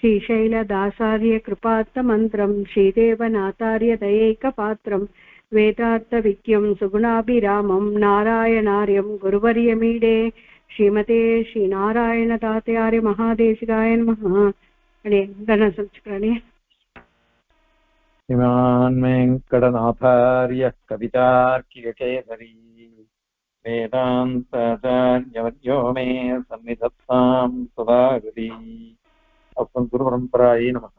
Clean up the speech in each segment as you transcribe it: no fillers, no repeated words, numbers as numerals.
श्रीशैलदासार्य कृपात्तमन्त्रं श्रीदेवनाथार्य दयैकपात्रं वेदार्थविज्ञं सुगुणाभिरामं नारायणार्यं गुरुवर्यमीडे श्रीमते श्रीनारायणदातार्य महादेशिकाय नमः. श्रीमान् वेङ्कटनाथार्यः कवितार्किककेसरी वेदान्ताचार्यवर्यो मे सन्निधत्तां सदाहृदि. அப்பன் குரு பரம்பராயே நமக.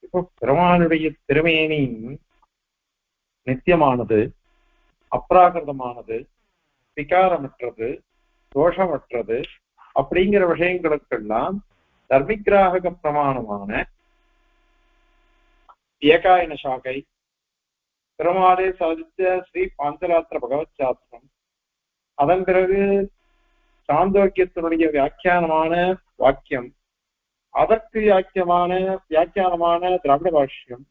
இப்போ பெருமானுடைய திருமேனி நித்தியமானது, அப்ராகிருதமானது, விகாரமற்றது, தோஷமற்றது அப்படிங்கிற விஷயங்களுக்கெல்லாம் தர்மிகிராக பிரமாணமான ஏகாயன சாகை, பெருமாளே சாதித்த ஸ்ரீ பாஞ்சராத்திர பகவத் சாஸ்திரம், அதன் பிறகு சாந்தோக்கியத்தினுடைய வியாக்கியானமான வாக்கியம், அதற்கு வியாக்கியானமான திராவிட பாஷ்யம்,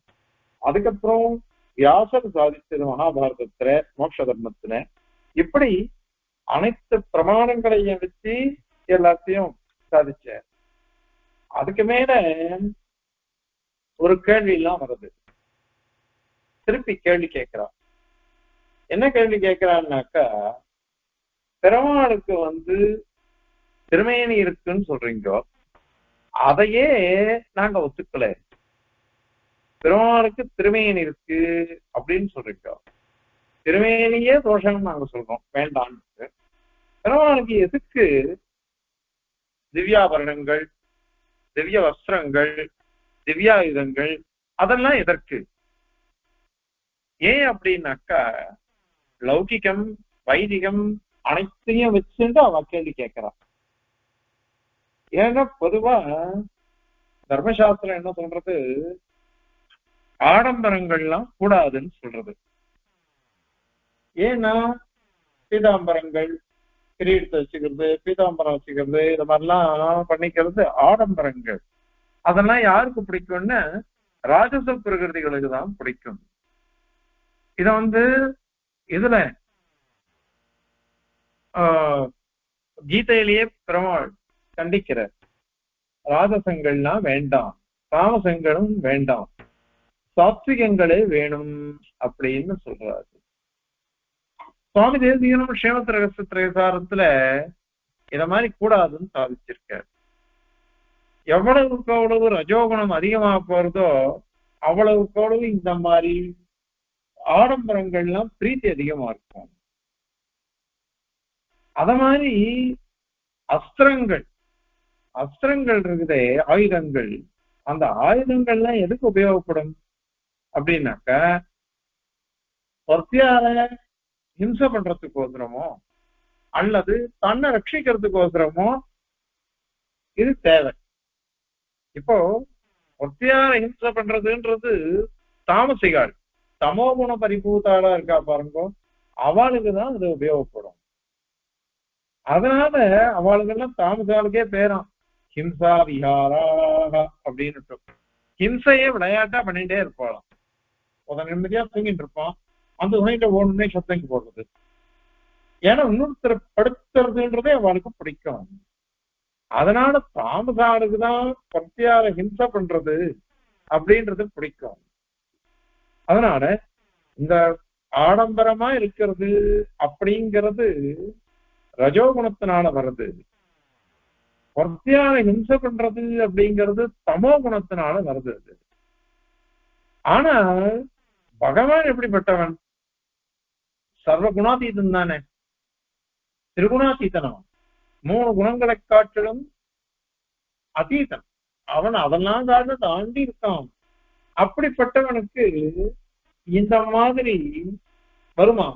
அதுக்கப்புறம் வியாசர் சாதித்தது மகாபாரதத்துல மோட்ச தர்மத்துல, இப்படி அனைத்து பிரமாணங்களையும் வச்சு எல்லாத்தையும் சாதிச்ச. அதுக்கு மேல ஒரு கேள்வி எல்லாம் வருது. திருப்பி கேள்வி கேட்கிறான். என்ன கேள்வி கேட்கிறான்னாக்கா, பெருமாளுக்கு திருமேனி இருக்குன்னு சொல்றீங்க, அதையே நாங்க ஒத்துக்கல. பெருமாளுக்கு திருமேனி இருக்கு அப்படின்னு சொல்றீங்க, திருமேனியே தோஷம் நாங்க சொல்றோம், வேண்டான்னு. பெருமாளுக்கு எதுக்கு திவ்யாபரணங்கள், திவ்ய வஸ்திரங்கள், திவ்யாயுதங்கள், அதெல்லாம் எதற்கு? ஏன் அப்படின்னாக்கா, லௌகிகம் வைதிகம் அனைத்தையும் வச்சுட்டு அவ கேள்வி கேட்கிறான். ஏன்னா பொதுவா தர்மசாஸ்திரம் என்ன சொல்றது, ஆடம்பரங்கள்லாம் கூடாதுன்னு சொல்றது. ஏன்னா பீதாம்பரங்கள், கிரீடத்தை வச்சுக்கிறது, பீதாம்பரம் வச்சுக்கிறது, இது மாதிரிலாம் பண்ணிக்கிறது ஆடம்பரங்கள். அதெல்லாம் யாருக்கு பிடிக்கும்னா ராஜச பிரகிருதிகளுக்கு தான் பிடிக்கும். இத இதுல கீதையிலேயே பெருமாள் கண்டிக்கிறார். ராஜசங்கள்லாம் வேண்டாம், தாமசங்களும் வேண்டாம், சாத்விகங்களே வேணும் அப்படின்னு சொல்றாரு. சுவாமி தேசிகனும் ஸ்ரீமத் ரகசிய திரேசாரத்துல இத மாதிரி கூடாதுன்னு சாதிச்சிருக்காரு. எவ்வளவுக்கு அவ்வளவு ரஜோகுணம் அதிகமாக போறதோ அவ்வளவுக்கு அவ்வளவு இந்த மாதிரி ஆடம்பரங்கள்லாம் பிரீத்தி அதிகமா இருக்கும். அத மாதிரி அஸ்திரங்கள் இருக்குதே, ஆயுதங்கள், அந்த ஆயுதங்கள்லாம் எதுக்கு உபயோகப்படும் அப்படின்னாக்க, சத்தியார ஹிம்சை பண்றதுக்கோசரமோ அல்லது தன்னை ரட்சிக்கிறதுக்கோசரமோ இது தேவை. இப்போ ஒத்தியார ஹிம்சை பண்றதுன்றது தாமசிகாள், தமோகுண பரிபூத்தாளா இருக்கா பாருங்க, அவளுக்குதான் அது உபயோகப்படும். அதனால அவளுக்கெல்லாம் தாமசாளுக்கே பேராம் ஹிம்சா விஹாரா அப்படின்னு. ஹிம்சையே விளையாட்டா பண்ணிட்டே இருப்பாளாம். நிம்மதியா தூங்கிட்டு இருப்பான், அந்த துணையில ஓடுனே சத்தங்க போடுறது. ஏன்னா இன்னொருத்தரை படுத்துறதுன்றதே அவளுக்கு பிடிக்கும். அதனால தாமசாளுக்குதான் பத்தியார ஹிம்சை பண்றது அப்படின்றது பிடிக்கும். அதனால இந்த ஆடம்பரமா இருக்கிறது அப்படிங்கிறது ரஜோகுணத்தினால வருது, பத்தியார ஹிம்சை பண்றது அப்படிங்கிறது தமோ குணத்தினால வருது. ஆனா பகவான் எப்படிப்பட்டவன்? சர்வ குணாதீதன் தானே, திரிகுணாதீதனம், 3 குணங்களை காட்டிலும் அதீதன் அவன். அதெல்லாம் தாண்டி இருக்கான். அப்படிப்பட்டவனுக்கு இந்த மாதிரி வருமா?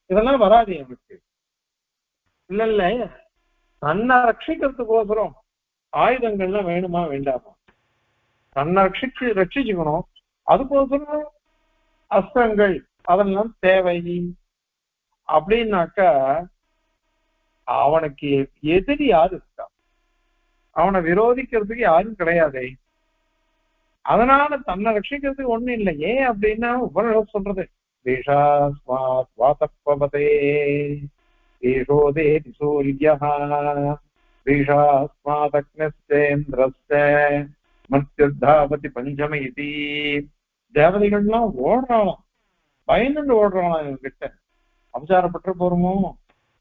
இதெல்லாம் வராது அவனுக்கு. இல்ல தன்னை ரட்சிக்கிறதுக்கோசரம் ஆயுதங்கள்லாம் வேணுமா வேண்டாமா? தன்னை ரட்சிச்சுக்கணும், அதுக்கோசரம் அஸ்திரங்கள் அதெல்லாம் தேவை அப்படின்னாக்கா அவனுக்கு எதிரி யாரு இருக்கா? அவனை விரோதிக்கிறதுக்கு யாரும் கிடையாதே. அதனால தன்னை ரட்சிக்கிறதுக்கு ஒண்ணு இல்லை. ஏன் அப்படின்னா உபநிஷத் சொல்றது, தேஷாஸ்மாத் வாதப்பவதே தேஷோதே சூர்யா பீஷாஸ்மாதக்னஸ்தேந்திரஸ்த மத்யுத்தாவதி பஞ்சம இதி. தேவதைகள்லாம் ஓடுறாளாம், பயந்துட்டு ஓடுறாளாம் இவங்கிட்ட. அபசாரப்பட்டு போறோமோ,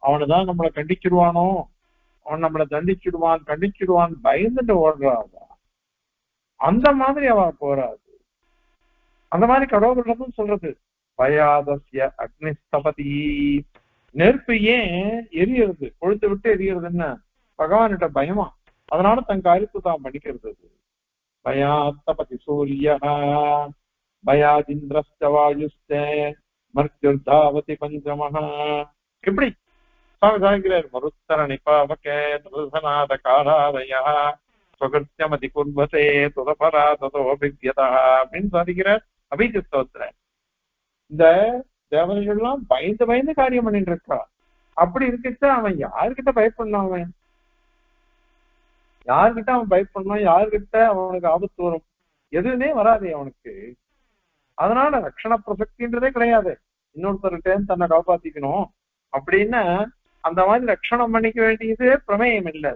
அவனுதான் நம்மளை கண்டிச்சிடுவானோ, அவன் நம்மளை கண்டிச்சிடுவான் பயந்துட்டு ஓடுறாள். அந்த மாதிரி அவ போறாது. அந்த மாதிரி கடவுளிடமும் சொல்றது, பயாதஸ்ய அக்னிஸ்தபதி. நெருப்பு ஏன் எரியறது, கொழுத்து விட்டு எரியறதுன்னு பகவான்கிட்ட பயமா, அதனால தன் காரியத்தை தான் பண்ணிக்கிறது. பயாத்தபதி சூரிய பயாதிந்திரஸ்த வாயுஸ்த மர்த்யுர்தாவதி பஞ்சமஹ. இப்படி சுவாமி சாதிக்கிறார், மருத்தர நிபாவகே பிரதனாத காலாதயா சுகர்த்தியமதி குர்வதே துதபரா ததோபித்யதா அப்படின்னு சாதிக்கிறார் அபிஜிஸ்தோத்திர. இந்த தேவதைகள்லாம் பயந்து பயந்து காரியம் பண்ணிட்டு இருக்கா. அப்படி இருக்கிட்ட அவன் யாருக்கிட்ட பயப்படணும், அவன் யாருக்கிட்ட அவன் பயப்படணும், யாருக்கிட்ட அவனுக்கு ஆபத்து வரும், எதுவுமே வராது அவனுக்கு. அதனால ரட்சண பிரசக்தின்றதே கிடையாது. இன்னொருத்தர்கிட்ட தன்னை காப்பாத்திக்கணும் அப்படின்னு அந்த மாதிரி ரட்சணம் பண்ணிக்க வேண்டியது பிரமேயம் இல்லை.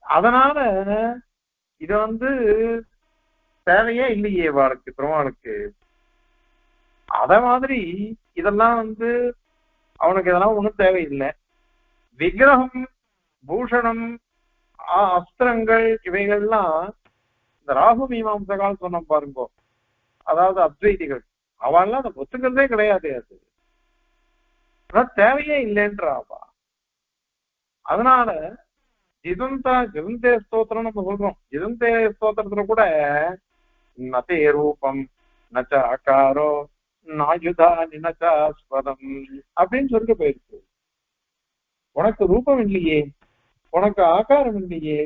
அதனால இது தேவையே இல்லையே வாழ்க்கை பெருமாளுக்கு. அத மாதிரி இதெல்லாம் அவனுக்கு இதெல்லாம் ஒண்ணும் தேவையில்லை. விக்கிரகம், பூஷணம், அஸ்திரங்கள் இவைகள்லாம் இந்த ராகு மீமாம்சகால் சொன்ன பாருங்க, அதாவது அத்வைதிகள் அவெல்லாம் அதை ஒத்துக்கிறதே கிடையாது. அது தேவையே இல்லைன்றாவா. அதனால ஜிதந்தே ஸ்தோத்திரம் நம்ம சொல்றோம். ஜிதந்தே ஸ்தோத்திரத்துல கூட நதே ரூபம் நச்ச ஆகாரோ நாயுதா நினச்சாஸ்பதம் அப்படின்னு சொல்லிட்டு போயிருக்கு. உனக்கு ரூபம் இல்லையே, உனக்கு ஆகாரம் இல்லையே,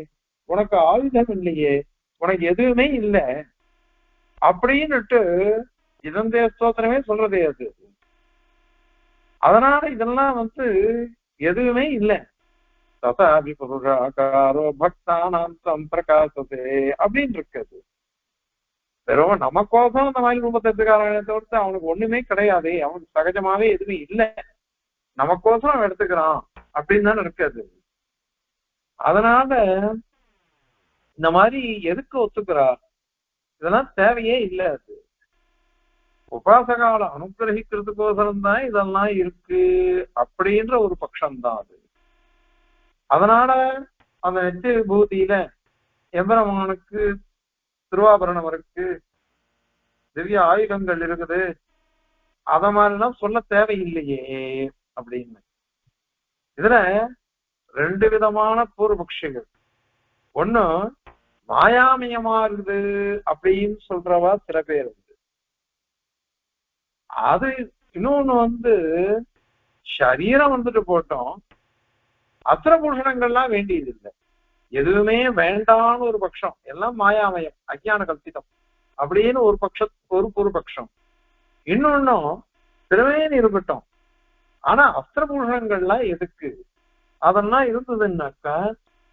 உனக்கு ஆயுதம் இல்லையே, உனக்கு எதுவுமே இல்லை அப்படின்னுட்டு ஜிதந்தே ஸ்தோத்திரமே சொல்றதே அது. அதனால இதெல்லாம் எதுவுமே இல்லை. ததாபி புருஷாகாரோ பக்தானாம் பிரகாசத்தே அப்படின்னு இருக்குது. வெறும் நமக்கோசம் அந்த மாதிரி ரூபத்தை எடுத்துக்காரனை தவிர்த்து அவனுக்கு ஒண்ணுமே கிடையாது, அவனுக்கு சகஜமாவே எதுவுமே இல்லை, நமக்கோசம் அவன் எடுத்துக்கிறான் அப்படின்னு தானே இருக்காது. அதனால இந்த மாதிரி எதுக்கு ஒத்துக்கிறா, இதெல்லாம் தேவையே இல்லை. அது உபாசகால அனுகிரகிக்கிறதுக்கோசரம் தான் இதெல்லாம் இருக்கு அப்படின்ற ஒரு பட்சம்தான் அது. அதனால அந்த நெஞ்ச விபூதியில எம்பெருமானுக்கு திருவாபரணம் இருக்கு, திவ்ய ஆயுதங்கள் இருக்குது, அத மாதிரிலாம் சொல்ல தேவையில்லையே அப்படின்னு. இதுல ரெண்டு விதமான பூர்வபக்ஷிகள். ஒண்ணு மாயாமயமா இருக்குது அப்படின்னு சொல்றவா சில பேர் அது. இன்னொன்னு சரீரம் போட்டோம், அஸ்திரபூஷணங்கள்லாம் வேண்டியது இல்லை, எதுவுமே வேண்டான்னு ஒரு பட்சம், எல்லாம் மாயாமயம் அஜ்ஞான கல்பிதம் அப்படின்னு ஒரு பூர்வபக்ஷம். இன்னொன்னும் திருவேணி இருக்கட்டும், ஆனா அஸ்திரபூஷணங்கள்லாம் எதுக்கு, அதெல்லாம் இருந்ததுன்னாக்கா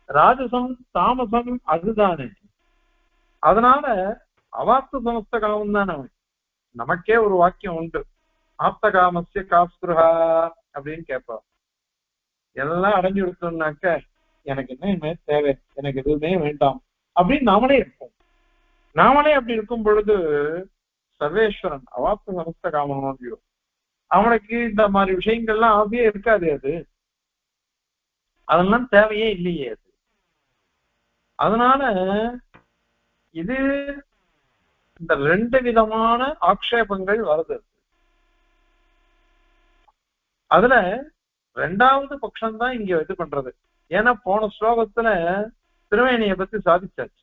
ராஜசம் தாமசம் அதுதானே. அதனால அவாப்த சமஸ்த காமம் தானே. நமக்கே ஒரு வாக்கியம் உண்டு, ஆப்த காமஸ்ய காஸ்துருஹா அப்படின்னு கேட்பா. எல்லாம் அடைஞ்சு கொடுத்தோம்னாக்க எனக்கு என்ன தேவை, எனக்கு எதுவுமே வேண்டாம் அப்படின்னு நாமளே இருப்போம். நாமளே அப்படி இருக்கும் பொழுது சர்வேஸ்வரன் அவாப்த சமஸ்த காமம், அவனுக்கு இந்த மாதிரி விஷயங்கள்லாம் ஆசையே இருக்காது. அது அதெல்லாம் தேவையே இல்லையே அது. அதனால இது இந்த ரெண்டு விதமான ஆக்ஷேபங்கள் வருது. அதுல ரெண்டாவது பட்சம்தான் இங்க இது பண்றது. ஏன்னா போன ஸ்லோகத்துல திருவேணியை பத்தி சாதிச்சாச்சு.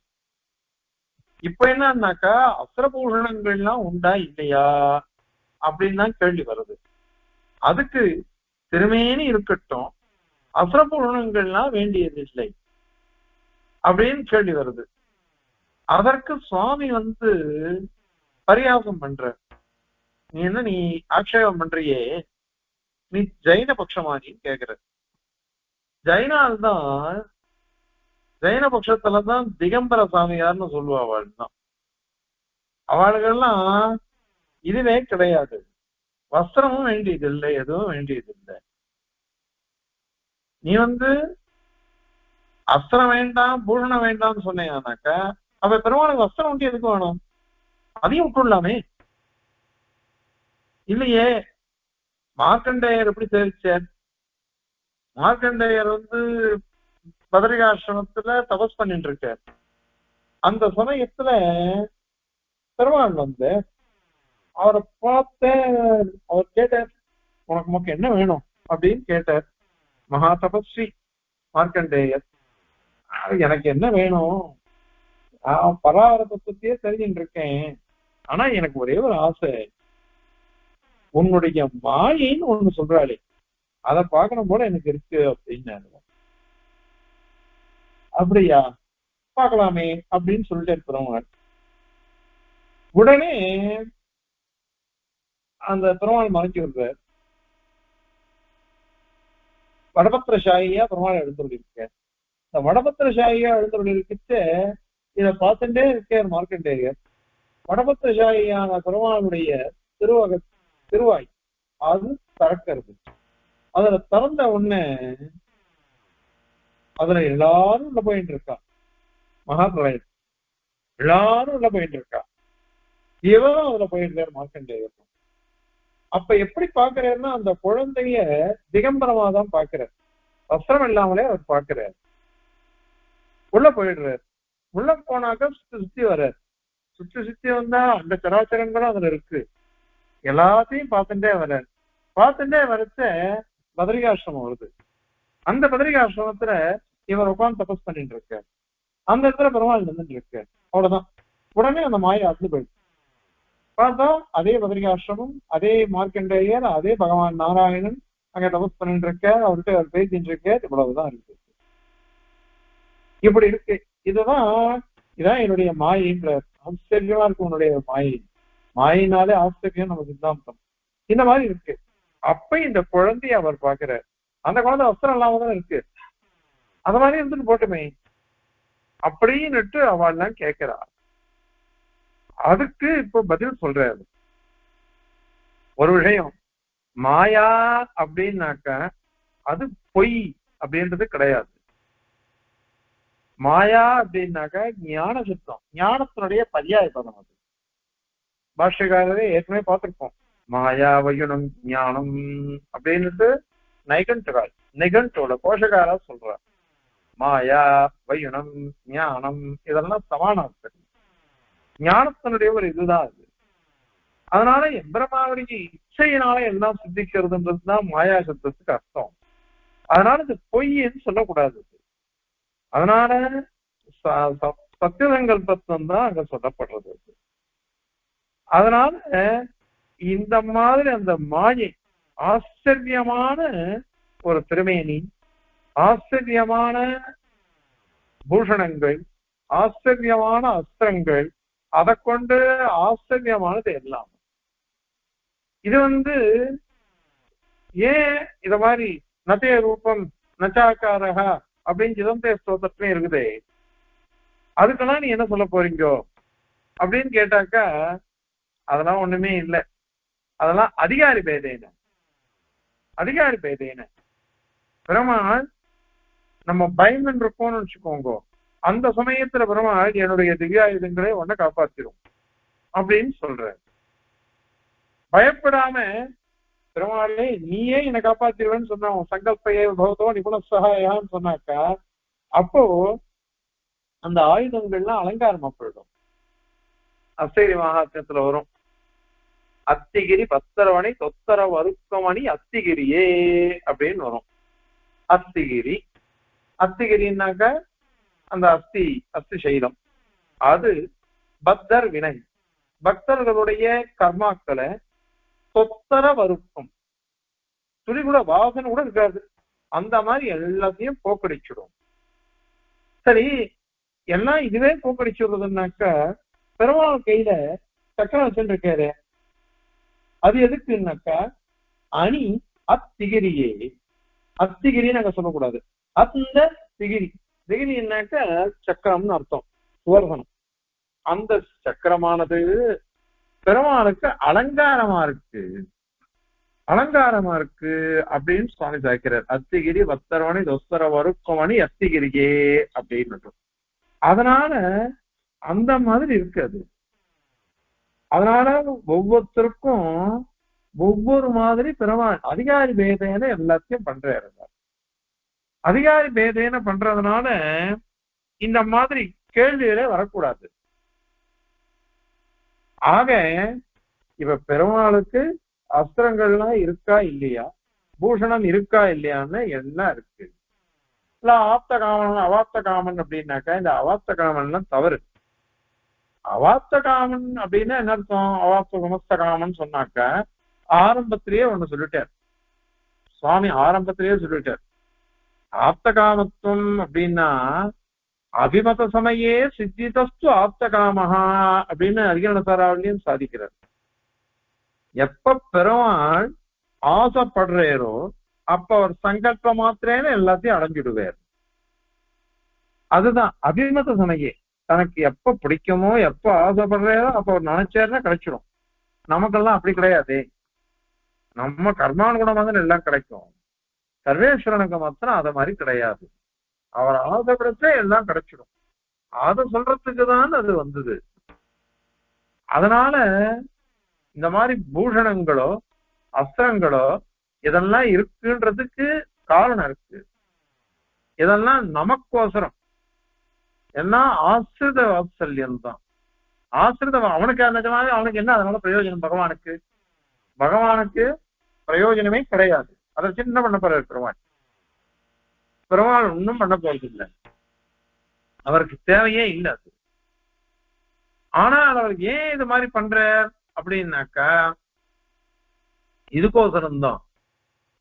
இப்ப என்னன்னாக்கா அஸ்திரபூஷணங்கள்லாம் உண்டா இல்லையா அப்படின்னு தான் கேள்வி வருது. அதுக்கு திருமேனி இருக்கட்டும், அஸ்திரபூஷணங்கள்லாம் வேண்டியது இல்லை அப்படின்னு கேள்வி வருது. அதற்கு சுவாமி பரியாசம் பண்ற, நீ ஆக்ஷேபம் பண்றியே, நீ ஜெயின பட்சமானின்னு கேக்குற. ஜெயின பட்சத்துலதான் திகம்பர சாமியார்னு சொல்லுவா. அவள் தான், அவளுக்கெல்லாம் இதுவே கிடையாது, வஸ்திரமும் வேண்டியது இல்லை, எதுவும் வேண்டியது இல்லை. நீ அஸ்திரம் வேண்டாம் பூஷணம் வேண்டாம்னு சொன்னேன்னாக்கா அப்ப பெருமாளுக்கு வஸ்திரம் ஒண்டி எதுக்கு வேணும்? அதையும் விட்டுடலாமே. இல்லையே, மார்க்கண்டேயர் எப்படி தெரிவிச்சார்? மார்க்கண்டேயர் பதரிகாசிரமத்துல தபஸ் பண்ணிட்டு இருக்கார். அந்த சமயத்துல பெருமாள் அவரை பார்த்த அவர் கேட்டார், உனக்கு என்ன வேணும் அப்படின்னு கேட்டார். மகா தபஸ்வி மார்க்கண்டேயர், எனக்கு என்ன வேணும், பராவர தத்துவத்தையே தெரிஞ்சுட்டு இருக்கேன், ஆனா எனக்கு ஒரே ஒரு ஆசை, உன்னுடைய மாயின்னு ஒண்ணு சொல்றாளே அதை பார்க்கணும் போல எனக்கு இருக்கு அப்படின்னு. அப்படியா, பார்க்கலாமே அப்படின்னு சொல்லிட்டு இருக்கிறவங்க உடனே அந்த பெருமாள் மறைஞ்சு விடுறார். வடபத்திரசாயியா பெருமாள் எழுந்துருக்க. இந்த வடபத்திரசாயியா எழுந்துருக்கிட்டு இதை பார்த்துட்டே இருக்கார் மார்க்கண்டேயர். வடபத்திரசாயியான பெருமாளுடைய திருவாய் அது திறக்கிறது. அதுல திறந்த உடனே அதுல எல்லாரும் உள்ள போயிட்டு இருக்கா. மகாபிரளயம் எல்லாரும் உள்ள போயிட்டு இருக்கா. இவரும் அதுல போயிருக்காரு மார்க்கண்டேயர். அப்ப எப்படி பாக்குறாருன்னா அந்த குழந்தைய திகம்பரமா தான் பாக்குறாரு, வஸ்திரம் இல்லாமலே அவர் பாக்குறாரு. உள்ள போயிடுறாரு. உள்ள போனாக்க சுத்தி சுத்தி வர்றாரு. சுத்தி சுத்தி வந்தா அந்த சராச்சரங்களும் அதுல இருக்கு. எல்லாத்தையும் பார்த்துட்டே வர்றாரு. பார்த்துட்டே வரச்ச பதரிகாசிரமம் வருது. அந்த பதரிகாசிரமத்துல இவர் உட்காந்து தபஸ் பண்ணிட்டு இருக்காரு. அந்த இடத்துல பெருமாள் நின்றுட்டு இருக்காரு. அவ்வளவுதான். உடனே அந்த மாயை அருந்து போயிடுச்சு. பார்த்தா அதே பதரிகாசிரமம், அதே மார்க்கண்டேயர், அதே பகவான் நாராயணன் அங்க தபஸ் பண்ணிட்டு இருக்கார். அவர்கிட்ட அவர் பேசிட்டு இருக்கார். இவ்வளவுதான் இருக்கு. இப்படி இருக்கு. இதான் என்னுடைய மாயின்ற ஆச்சரியமா இருக்கு. உன்னுடைய மாயினாலே ஆச்சரியம் நம்ம சித்தாந்தம். இந்த மாதிரி இருக்கு. அப்ப இந்த குழந்தைய அவர் பாக்குறார். அந்த குழந்தை வஸ்திரம் இல்லாம தான் இருக்கு. அந்த மாதிரி இருந்துட்டு போட்டுமே அப்படின்னுட்டு அவள் எல்லாம் கேட்கிறா. அதுக்கு இப்ப பதில் சொல்றாரு. ஒரு விஷயம், மாயா அப்படின்னாக்க அது பொய் அப்படின்றது கிடையாது. மாயா அப்படின்னாக்க ஞான சித்தம், ஞானத்தினுடைய பர்யாய பதம். அது பாஷ்யக்காரரே ஏற்கனவே பார்த்திருப்போம். மாயா வயுனம் ஞானம் அப்படின்னுட்டு நிகண்டோட கோஷகாரா சொல்றார். மாயா வயுனம் ஞானம் இதெல்லாம் சமானார்த்தம். ஞானத்தினுடைய ஒரு இதுதான் அது. அதனால எம்பிரமாவுடைய இச்சையினால எல்லாம் சித்திக்கிறதுன்றதுதான் மாயா சப்தத்துக்கு அர்த்தம். அதனால இது பொய்ன்னு சொல்லக்கூடாது. அதனால சத்தியசங்கல்பத்தம் தான் அங்க சொல்லப்படுறது. அதனால இந்த மாதிரி அந்த மாயை ஆச்சரியமான ஒரு திருமேனி, ஆச்சரியமான பூஷணங்கள், ஆச்சரியமான அஸ்திரங்கள், அதை கொண்டு ஆச்சரியமானது எல்லாம். இது ஏன் இத மாதிரி நதே ரூபம் நச்சாக்காரகா அப்படின்னு சிதம்பர ஸ்தோத்திரத்துலயும் இருக்குதே, அதுக்கெல்லாம் நீ என்ன சொல்ல போறீங்கோ அப்படின்னு கேட்டாக்கா அதெல்லாம் ஒண்ணுமே இல்லை. அதெல்லாம் அதிகாரி பேதேன பெருமாள் நம்ம பயமன் இருக்கோம்னு வச்சுக்கோங்க. அந்த சமயத்துல பெருமாள் என்னுடைய திவ்யாயுதங்களை ஒன்ன காப்பாத்திரும் அப்படின்னு சொல்ற. பயப்படாம பெருமாளே நீயே என்னை காப்பாத்திருவேன்னு சொன்னா, சங்கல்பையே பகவதோ நிபுண சகாயான்னு சொன்னாக்கா அப்போ அந்த ஆயுதங்கள்லாம் அலங்காரமா போயிடும். அஸ்தகிரி மகாத்மியத்துல வரும், அத்திகிரி பத்தரவணி தொத்தர வருக்கமணி அத்திகிரியே அப்படின்னு வரும். அத்திகிரின்னாக்க அந்த அஸ்தி சைலம். அது பக்தர் வினை, பக்தர்களுடைய கர்மாக்களை தொத்தர வருக்கம், துளி கூட வாசனை கூட இருக்காது, அந்த மாதிரி எல்லாத்தையும் போக்கடிச்சிடும். சரி, எல்லாம் இதுவே போக்கடிச்சுடுறதுனாக்க பெருமாள் கையில சக்கரம் வச்சுட்டு இருக்காரு. அது எதுக்குன்னாக்கா அணி அத்திகிரியே, அத்திகிரின்னு நாங்க சொல்லக்கூடாது, அந்த திகிரி. திகிரின்னாக்க சக்கரம்னு அர்த்தம், சுவர்ணம். அந்த சக்கரமானது பெருமாளுக்கு அலங்காரமா இருக்கு. அலங்காரமா இருக்கு அப்படின்னு சுவாமி சாய்க்கிறார். அத்திகிரி வத்தரவணி தொஸ்தர வருக்கமணி அத்திகிரியே அப்படின்னு. அதனால அந்த மாதிரி இருக்கு அது. அதனால ஒவ்வொருத்தருக்கும் ஒவ்வொரு மாதிரி பெருமாள் அதிகாரி பேதேன எல்லாத்தையும் பண்றாரு. அதிகாரி பேதேன பண்றதுனால இந்த மாதிரி கேள்விகளே வரக்கூடாது. ஆக இப்ப பெருமாளுக்கு அஸ்திரங்கள்லாம் இருக்கா இல்லையா, பூஷணம் இருக்கா இல்லையான்னு எல்லாம் இருக்கு. இல்ல ஆப்த காமன் அவாப்த காமன் அப்படின்னாக்கா இந்த அவாப்த காமன்லாம் தவறு. அவாப்த காமன் அப்படின்னா என்ன அர்த்தம்? அவாப்த சமஸ்த காமன் சொன்னாக்கா ஆரம்பத்திலேயே ஒண்ணு சொல்லிட்டார் சுவாமி. ஆரம்பத்திலேயே சொல்லிட்டார் ஆப்த காமத்துவம் அப்படின்னா அபிமத சமயே சித்திதஸ்து ஆப்த காமஹா அப்படின்னு அதிகரணசாராவிலையும் சாதிக்கிறார். எப்ப பெருமாள் ஆசைப்படுறாரோ அப்ப அவர் சங்கல்ப மாத்திரேன்னு எல்லாத்தையும் அடைஞ்சிடுவார். அதுதான் அபிமத சமயே. தனக்கு எப்ப பிடிக்குமோ எப்ப ஆசைப்படுறாரோ அப்ப அவர் நினைச்சாருன்னா கிடைச்சிடும். நமக்கெல்லாம் அப்படி கிடையாது. நம்ம கர்மானுகுணமாக தான் எல்லாம் கிடைக்கும். சர்வேஸ்வரனுக்கு மாத்திரம் அத மாதிரி கிடையாது. அவர் ஆசைப்படுத்தே எல்லாம் கிடைச்சிடும். அதை சொல்றதுக்கு தான் அது வந்தது. அதனால இந்த மாதிரி பூஷணங்களோ அஸ்திரங்களோ இதெல்லாம் இருக்குன்றதுக்கு காரணம் இருக்கு. இதெல்லாம் நமக்கோசரம். எல்லாம் ஆசிரித வாத்சல்யம் தான். ஆசிரித அவனுக்கு நிஜமாவே அவனுக்கு என்ன அதனால பிரயோஜனம்? பகவானுக்கு பகவானுக்கு பிரயோஜனமே கிடையாது. அதை சின்ன பண்ண போறாரு பெருமாள். பெருமாள் ஒன்றும் பண்ண போறது இல்லை. அவருக்கு தேவையே இல்லை அது. ஆனால் அவர் ஏன் இது மாதிரி பண்ற அப்படின்னாக்கா இதுக்கோசரம் தான்.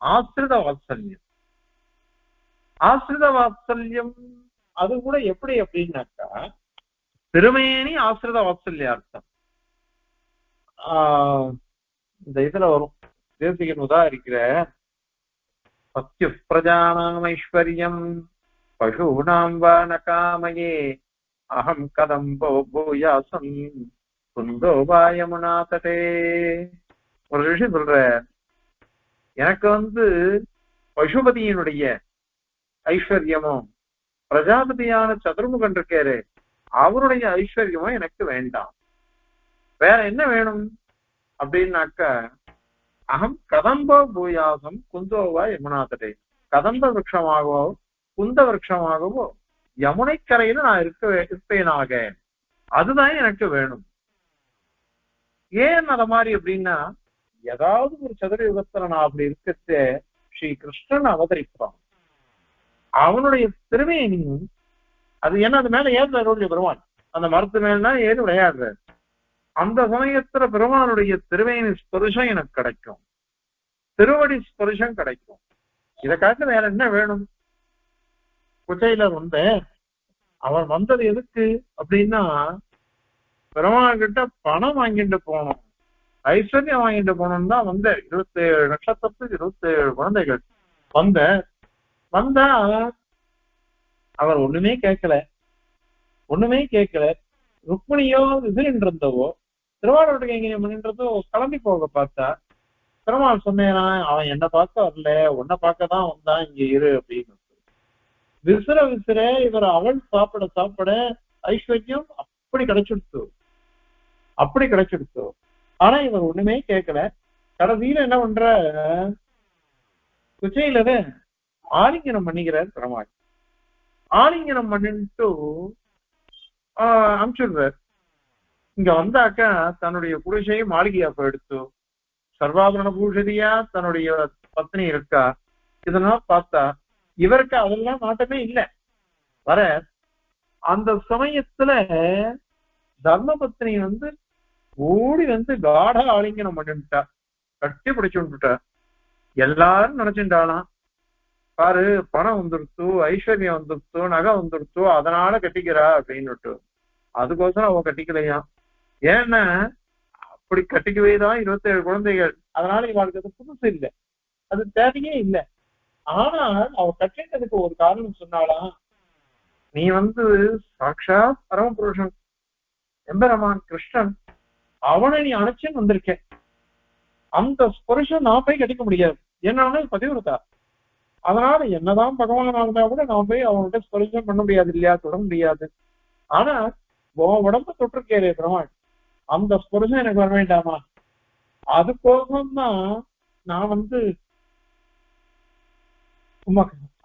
ஆசிரித வாத்சல்யம். ஆசிரித வாத்சல்யம் அது கூட எப்படி அப்படின்னாக்கா திருமேனி ஆசிரித வாத்சல்யார்த்தம். இந்த இதுல வரும் தேசிகன் உதாரிக்கிற பத்யு பிரஜானாம் ஐஸ்வர்யம் பசூனாம் வா நகாமயே அகம் கதம்போ பூயாசம் குந்தோ வாயமுனா தடே. ஒரு விஷயம் சொல்ற, எனக்கு பசுபதியினுடைய ஐஸ்வர்யமும் பிரஜாபதியான சதுர்முகன் இருக்காரு அவருடைய ஐஸ்வர்யமும் எனக்கு வேண்டாம். வேற என்ன வேணும் அப்படின்னாக்க அகம் கதம்ப பூயாசம் குந்தோவா யமுனாதடே. கதம்ப விருட்சமாகவோ குந்த விருட்சமாகவோ யமுனை கரையில நான் இருப்பேனாக. அதுதான் எனக்கு வேணும். ஏன் அத மாதிரி அப்படின்னா ஏதாவது ஒரு சதுரயுகத்துல நான் அப்படி இருக்கிறது ஸ்ரீ கிருஷ்ணன் அவதரிப்பான். அவனுடைய திருமேனியும் அது என்ன அது மேல ஏறுற பெருமான் அந்த மரத்து மேல்னா ஏறி விளையாடுறாரு. அந்த சமயத்துல பெருமானுடைய திருமேனி ஸ்பர்ஷம் எனக்கு கிடைக்கும். திருவடி ஸ்பர்ஷம் கிடைக்கும். இதை காட்டு வேற என்ன வேணும்? குச்சையில அவர் வந்தது எதுக்கு அப்படின்னா பெருமாள் கிட்ட பணம் வாங்கிட்டு போகணும், ஐஸ்வர்யம் வாங்கிட்டு போகணும்னு தான் 27 நட்சத்திரத்துக்கு 27 குழந்தைகள் வந்தா அவர் ஒண்ணுமே கேட்கல. ருக்மிணியோ விசிறின்றதவோ திருவாரூருக்கு எங்க நின்றதோ கிளம்பி போக பார்த்தா பெருமாள் சொன்னேனா அவன் என்ன பார்க்க வரல, உன்னை பார்க்கதான் வந்தான், இங்க இரு அப்படின்னு. விசிற இவர் அவள் சாப்பிட ஐஸ்வர்யம் அப்படி கிடைச்சிடுத்து. ஆனா இவர் ஒண்ணுமே கேட்கல. கடைசியில என்ன பண்ற, குச்சையிலவே ஆலிங்கனம் பண்ணிக்கிறார் பெருமாள். ஆலிங்கனம் பண்ணிட்டு அனுப்பிச்சுடுறார். இங்க வந்தாக்கா தன்னுடைய குடிசையை மாளிகையா எடுத்து சர்வாபரண பூஷதியா தன்னுடைய பத்னி இருக்கா. இதெல்லாம் பார்த்தா இவருக்கு அதெல்லாம் நாட்டமே இல்லை. வர அந்த சமயத்துல தர்ம பத்னி ஓடி காட ஆலிங்கனம் பண்ணிட்டா, கட்டி பிடிச்சுட்டா. எல்லாரும் நினைச்சுட்டாலாம் பாரு பணம் வந்துருச்சு, ஐஸ்வர்யம் வந்துருச்சு, நகை வந்துருச்சு, அதனால கட்டிக்கிறா அப்படின்னுட்டு. அதுக்கோசரம் அவன் கட்டிக்கலையா. ஏன்னா அப்படி கட்டிக்கவேதான் 27 குழந்தைகள். அதனால இவாளுக்கு அது புதுசு இல்லை, அது தேவையே இல்லை. ஆனால் அவ கட்டிட்டதுக்கு ஒரு காரணம் சொன்னாலாம், நீ சாட்சாத் பரமபுருஷன் எம்பெருமான் கிருஷ்ணன் அவனை நீ அணைச்சுன்னு வந்திருக்க. அந்த ஸ்பர்ஷம் நான் போய் கட்டிக்க முடியாது, ஏன்னா பதிவிரதா. அதனால என்னதான் பகவான் இருந்தா கூட நான் போய் அவங்கள்ட்ட ஸ்பர்ஷம் பண்ண முடியாது இல்லையா, தொட முடியாது. ஆனா உடம்ப தொட்டிருக்கேரே பெருமாள், அந்த ஸ்பர்ஷம் எனக்கு வர வேண்டாமா? அதுக்கோசம் தான் நான்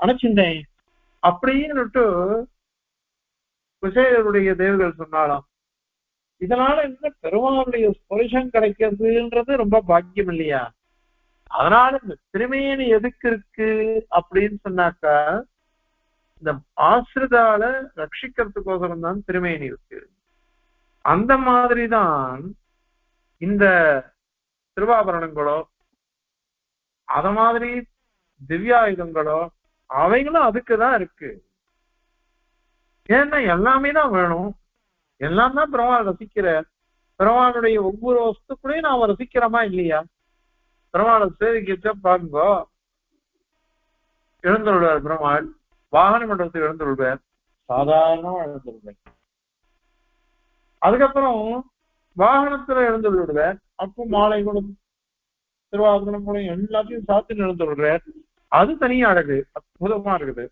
அணைச்சிருந்தேன் அப்படின்னுட்டு விஜயருடைய தேவர்கள் சொன்னாலாம். இதனால என்ன பெருமாளுடைய ஸ்பர்ஷம் கிடைக்கிறதுன்றது ரொம்ப பாக்கியம் இல்லையா? அதனால இந்த திருமேனி எதுக்கு இருக்கு அப்படின்னு சொன்னாக்கா, இந்த ஆசிரிதால ரட்சிக்கிறதுக்கோசரம் தான் திருமேனி இருக்கு. அந்த மாதிரிதான் இந்த திருவாபரணங்களோ அத மாதிரி திவ்யாயுதங்களோ அவைகளும் அதுக்குதான் இருக்கு. ஏன்னா எல்லாமே தான் வேணும், எல்லாம் தான் பெருமாள் ரசிக்கிற. பெருமாளுடைய ஒவ்வொரு வஸ்துக்குள்ளையும் நாம ரசிக்கிறோமா இல்லையா? பெருமாளை சேவிக்க பாருங்க, எழுந்துள்ளார் பெருமாள் வாகன மண்டபத்தில் எழுந்துள்ளார், சாதாரணமா எழுந்துள்ளார். அதுக்கப்புறம் வாகனத்துல எழுந்துள்ளார், அப்போ மாலை குணம் திருவாபரணம் கூட எல்லாத்தையும் சாத்தி எழுந்துள்ளார். அது தனியா அழகு, அற்புதமா இருக்குது.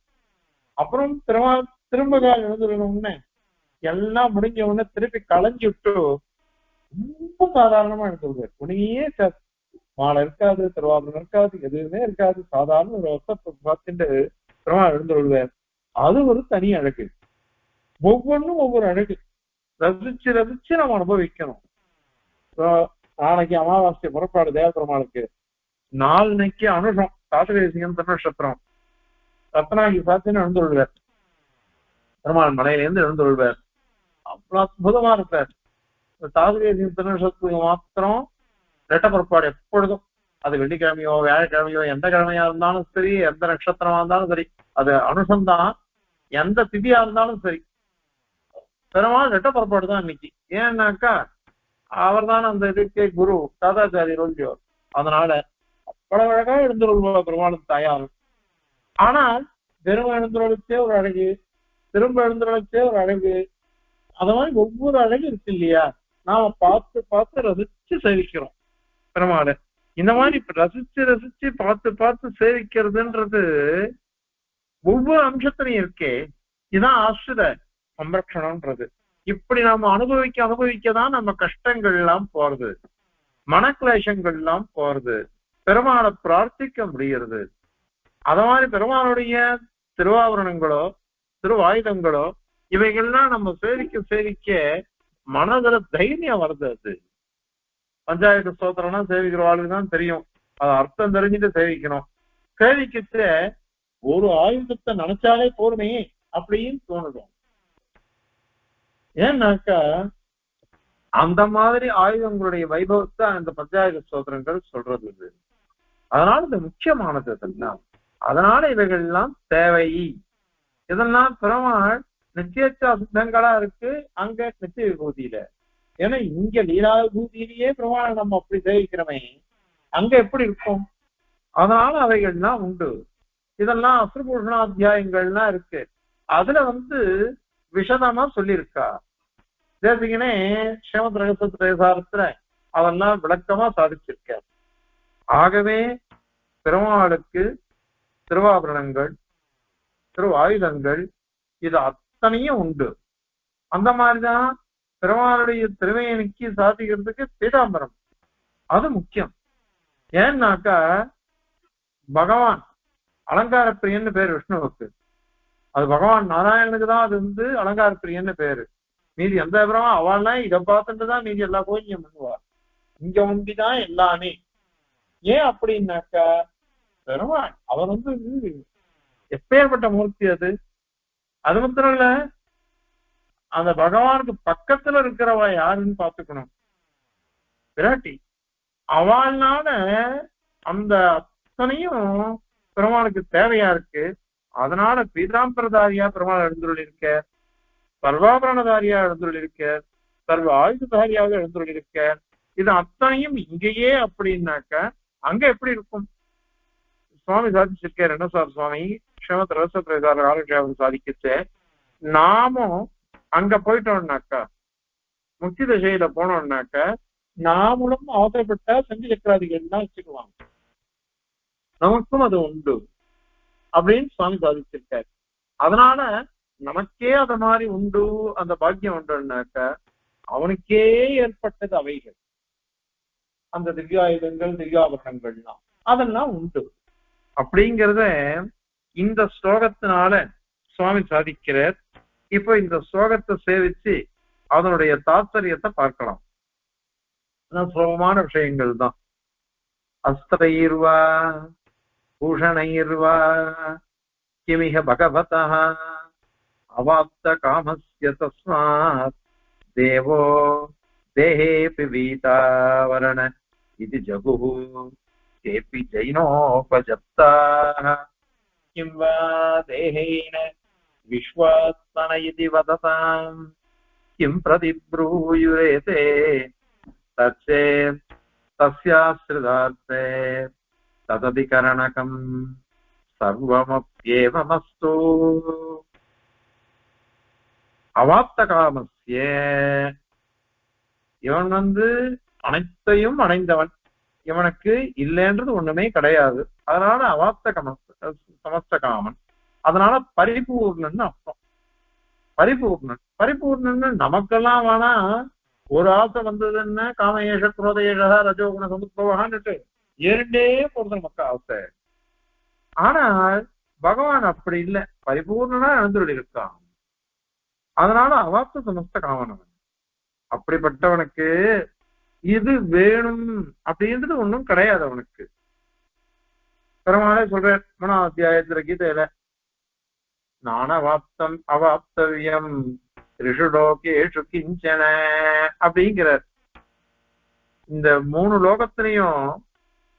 அப்புறம் திரும்ப எழுந்துள்ளோம்னு எல்லாம் முடிஞ்ச உடனே திருப்பி களைஞ்சு விட்டு ரொம்ப சாதாரணமா எழுந்துள்ளார். உடனே மாலை இருக்காது, திருவாபரணம் இருக்காது, எதுவுமே இருக்காது, சாதாரண ஒரு வசத்தை பார்த்துட்டு பெருமாள் எழுந்துள்ளார். அது ஒரு தனி அழகு. ஒவ்வொன்றும் ஒவ்வொரு அழகு. ரசிச்சு ரசிச்சு நம்ம அனுபவிக்கணும். நாளைக்கு அமாவாசை புறப்பாடு தேவபெருமாளுக்கு, நாளைக்கு அனுஷம் தாத்தகேசியம் திருநட்சத்திரம், ரத்னாகி பார்த்துன்னு எழுந்துள்ளார் பெருமாள் மலையிலேருந்து எழுந்துள்ளார். அவ்வளவு அற்புதமா இருப்பார். தாத்தகேசியம் திருநட்சத்திரத்துக்கு மாத்திரம் ரெட்ட புறப்பாடு எப்பொழுதும், அது வெள்ளிக்கிழமையோ வியாழக்கிழமையோ எந்த கிழமையா இருந்தாலும் சரி, எந்த நட்சத்திரமா இருந்தாலும் சரி, அது அனுஷம்தான், எந்த திதியா இருந்தாலும் சரி, பெருமாள் ரெட்ட புறப்பாடு தான் இன்னைக்கு. ஏன்னாக்கா அவர் தான் அந்த இதுக்கே குரு தாதாச்சாரி ரோல்யோ. அதனால அவ்வளவு அழகா எழுந்துள்ள பெருமாளும் தாயாரும். ஆனால் வெறும் எழுந்துள்ளச்சே ஒரு அழகு, திரும்ப எழுந்துள்ளச்சே ஒரு அழகு, அத மாதிரி ஒவ்வொரு அழகு இருக்கு இல்லையா? நாம பார்த்து பார்த்து ரசிச்சு சேவிக்கிறோம் பெருமாளை. இந்த மாதிரி ரசிச்சு ரசிச்சு பார்த்து பார்த்து சேவிக்கிறதுன்றது ஒவ்வொரு அம்சத்திலையும் இருக்கே. இதுதான் ஆசிரித சம்ரட்சணம்ன்றது. இப்படி நாம அனுபவிக்கதான் நம்ம கஷ்டங்கள் எல்லாம் போறது, மனக்லேஷங்கள் எல்லாம் போறது, பெருமாளை பிரார்த்திக்க முடிகிறது. அத மாதிரி பெருமாளுடைய திருவாபரணங்களோ திருவாயுதங்களோ இவைகள்லாம் நம்ம சேவிக்க மனதுல தைரியம் வருது. அது பஞ்சாயத்து ஸ்தோத்திரம்னா சேவிக்கிறவாளுக்கு தான் தெரியும், அது அர்த்தம் தெரிஞ்சுட்டு சேவிக்கணும். சேவிக்கிட்ட ஒரு ஆயுதத்தை நினைச்சாலே போருமே அப்படின்னு தோணுடும். ஏன்னாக்கா அந்த மாதிரி ஆயுதங்களுடைய வைபவத்தை அந்த பஞ்சாயத்து ஸ்தோத்திரங்கள் சொல்றது. அதனால இது முக்கியமானது இதெல்லாம். அதனால இவைகள் எல்லாம் தேவை. இதெல்லாம் பெருமாள் நிச்சயச்சா சித்தங்களா இருக்கு அங்க நிச்சய விபூதியில. ஏன்னா இங்க லீலா விபூதியிலேயே பெருமாளை நம்ம அப்படி சேவிக்கிறோமே, அங்க எப்படி இருக்கும்? அதனால அவைகள்லாம் உண்டு. இதெல்லாம் அசுரபூஷணாத்தியாயங்கள்லாம் இருக்கு, அதுல விஷதமா சொல்லியிருக்கா. தேசிகனே ஸ்ரீமத் ரகசியத்துல அதெல்லாம் விளக்கமா சாதிச்சிருக்க. ஆகவே பெருமாளுக்கு திருவாபரணங்கள் திருவாயுதங்கள் இது அத்தனையும் உண்டு. அந்த மாதிரிதான் பெருமாளுடைய திருமையனுக்கு சாதிக்கிறதுக்கு பீதாம்பரம் அது முக்கியம். ஏன்னாக்கா பகவான் அலங்கார பிரியன்னு பேரு விஷ்ணுவுக்கு, அது பகவான் நாராயணனுக்கு தான் அது அலங்கார பிரியன்னு பேரு. மீதி எந்த விவரமா அவள்லாம் இதை பார்த்துட்டுதான் மீதி எல்லா கோயிலும் பண்ணுவா. இங்க ஒண்டிதான் எல்லாமே. ஏன் அப்படின்னாக்கா பெருமாள் அவர் எப்பேற்பட்ட மூர்த்தி அது. அது மாத்திரம் இல்ல, அந்த பகவானுக்கு பக்கத்துல இருக்கிறவ யாருன்னு பாத்துக்கணும், விராட்டி. அவள்னால அந்த அத்தனையும் பெருமாளுக்கு தேவையா இருக்கு. அதனால பீதாம்பரதாரியா பெருமாள் எழுந்துள்ளிருக்க, சர்வாபரணதாரியா எழுந்துள்ளிருக்க, சர்வ ஆயுததாரியாக எழுந்துள்ளிருக்க. இது அத்தனையும் இங்கேயே அப்படின்னாக்க அங்க எப்படி இருக்கும்? சுவாமி சாதிச்சிருக்கார். என்ன சார் சுவாமி ஸ்ரீமத் ரகசிய ஆரோக்கியம் சாதிக்கிச்சு, நாமும் அங்க போயிட்டோம்னாக்கா முக்தி திசையில போனோம்னாக்க நாமளும் அவசரப்பட்டா சங்கு சக்கராதிகள் தான் வச்சுக்குவாங்க, நமக்கும் அது உண்டு அப்படின்னு சுவாமி சாதிச்சிருக்காரு. அதனால நமக்கே அத மாதிரி உண்டு, அந்த பாக்கியம் உண்டுனாக்க அவனுக்கே ஏற்பட்டது அவைகள், அந்த திவ்யாயுதங்கள் திவ்யாபரணங்கள்லாம் அதெல்லாம் உண்டு அப்படிங்கிறத இந்த ஸ்லோகத்தினால சுவாமி சாதிக்கிறார். இப்போ இந்த ஸ்லோகத்தை சேவிச்சு அதனுடைய தாத்பரியத்தை பார்க்கலாம். சுலபமான விஷயங்கள் தான். அஸ்திரைர்வா பூஷணைர்வா கிமிஹ பகவதः அவாப்த காமஸ்ய தஸ்மாத் தேவோ தேஹேபி வீதாவரண இது ஜகுஹு கேபி ஜைனோபஜப்தாः கிம் வா தேஹேன விஸ்வாத்மன இதி வததாம் கிம் பிரதிப்ரூயுரேதே தச்சே தஸ்யாஸ்ரிதார்த்தே தததிகரணகம் சர்வமப்யேவமஸ்து. அவாப்த காமஸ்ய, இவன் அனைத்தையும் அடைந்தவன், இவனுக்கு இல்லைன்றது ஒண்ணுமே கிடையாது. அதனால அவாப்த சமஸ்த காமன், அதனால பரிபூர்ணன்னு அர்த்தம். பரிபூர்ணன்னு நமக்கெல்லாம் வேணா ஒரு ஆசை வந்ததுன்னா காமேஷ குரோதேஷ ரஜோகுண சமுத்பவான்னுட்டு ஏறிண்டே போறது நமக்கு ஆசை. ஆனால் பகவான் அப்படி இல்லை, பரிபூர்ணனா எழுந்துள்ளி இருக்கான். அதனால அவாப்த சமஸ்த காமனவன். அப்படிப்பட்டவனுக்கு இது வேணும் அப்படின்றது ஒண்ணும் கிடையாது அவனுக்கு. பெருமாளே சொல்ற 3ஆம் அத்தியாயத்துல கீதையில, நானவாப்தம் அவாப்தவியம் ரிஷுலோகேஷு கிஞ்சன அப்படிங்கிறார். இந்த 3 லோகத்திலையும்